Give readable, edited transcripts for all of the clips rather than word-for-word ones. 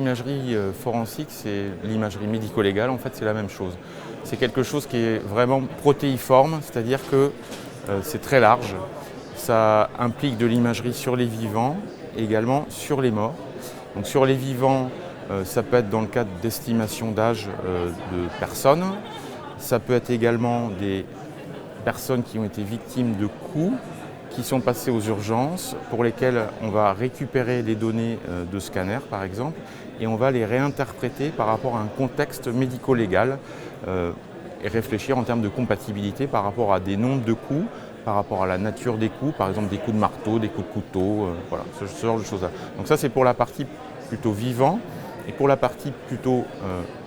l'imagerie forensique, c'est l'imagerie médico-légale, en fait c'est la même chose. C'est quelque chose qui est vraiment protéiforme, c'est-à-dire que c'est très large. Ça implique de l'imagerie sur les vivants et également sur les morts. Donc sur les vivants, ça peut être dans le cadre d'estimation d'âge de personnes. Ça peut être également des personnes qui ont été victimes de coups, qui sont passées aux urgences, pour lesquelles on va récupérer les données de scanner par exemple, et on va les réinterpréter par rapport à un contexte médico-légal et réfléchir en termes de compatibilité par rapport à des nombres de coups, par rapport à la nature des coups, par exemple des coups de marteau, des coups de couteau, voilà, ce genre de choses-là. Donc ça c'est pour la partie plutôt vivant, et pour la partie plutôt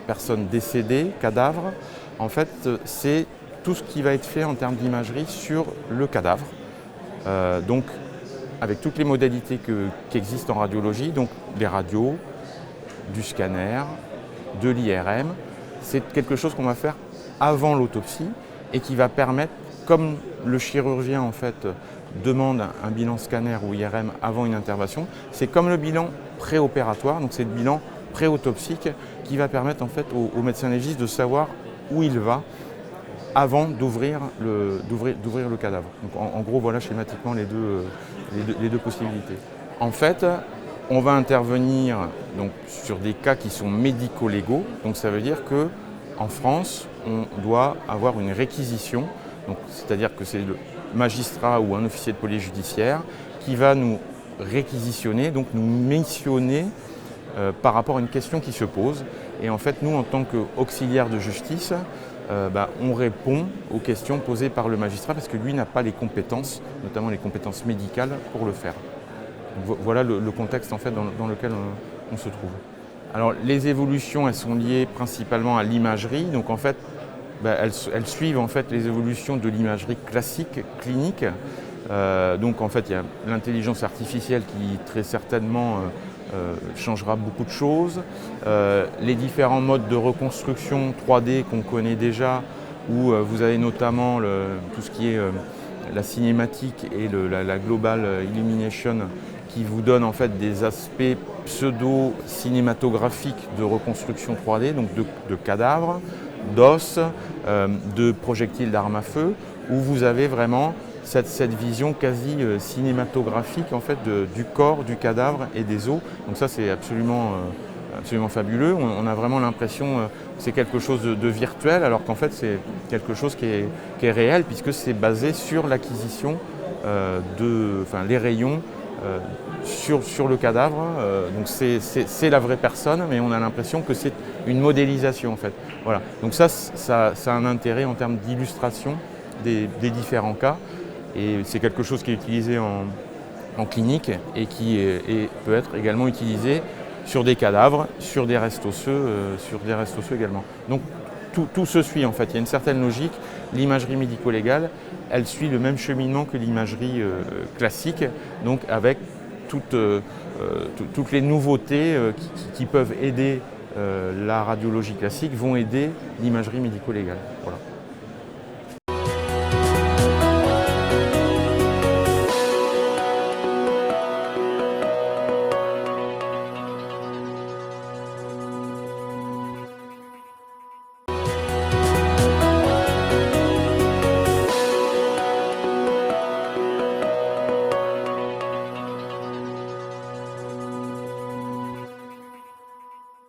personne décédée, cadavre, en fait c'est tout ce qui va être fait en termes d'imagerie sur le cadavre. Donc avec toutes les modalités qui existent en radiologie, donc des radios, du scanner, de l'IRM, c'est quelque chose qu'on va faire avant l'autopsie et qui va permettre, comme le chirurgien en fait demande un bilan scanner ou IRM avant une intervention, c'est comme le bilan préopératoire, donc c'est le bilan préautopsique qui va permettre en fait au médecin légiste de savoir où il va avant d'ouvrir le cadavre. Donc en gros, voilà schématiquement les deux possibilités. En fait, on va intervenir donc, sur des cas qui sont médico-légaux. Donc ça veut dire qu'en France, on doit avoir une réquisition. C'est-à-dire que c'est le magistrat ou un officier de police judiciaire qui va nous réquisitionner, donc nous missionner par rapport à une question qui se pose. Et en fait, nous, en tant qu'auxiliaire de justice, on répond aux questions posées par le magistrat parce que lui n'a pas les compétences, notamment les compétences médicales, pour le faire. Donc, voilà le contexte en fait, dans lequel on se trouve. Alors les évolutions, elles sont liées principalement à l'imagerie. Donc en fait, elles suivent en fait les évolutions de l'imagerie classique, clinique. Donc en fait, il y a l'intelligence artificielle qui très certainement changera beaucoup de choses. Les différents modes de reconstruction 3D qu'on connaît déjà, où vous avez notamment tout ce qui est la cinématique et la global illumination qui vous donne en fait des aspects pseudo-cinématographiques de reconstruction 3D, donc de cadavres, d'os, de projectiles d'armes à feu, où vous avez vraiment cette vision quasi cinématographique en fait, du corps, du cadavre et des os. Donc ça c'est absolument fabuleux. On a vraiment l'impression que c'est quelque chose de virtuel alors qu'en fait c'est quelque chose qui est réel puisque c'est basé sur l'acquisition les rayons sur le cadavre. Donc c'est la vraie personne mais on a l'impression que c'est une modélisation en fait. Voilà. Donc ça a un intérêt en termes d'illustration des différents cas. Et c'est quelque chose qui est utilisé en clinique et qui peut être également utilisé sur des cadavres, sur des restes osseux également. Donc tout se suit en fait, il y a une certaine logique. L'imagerie médico-légale, elle suit le même cheminement que l'imagerie classique, donc avec toutes les nouveautés qui peuvent aider la radiologie classique vont aider l'imagerie médico-légale. Voilà.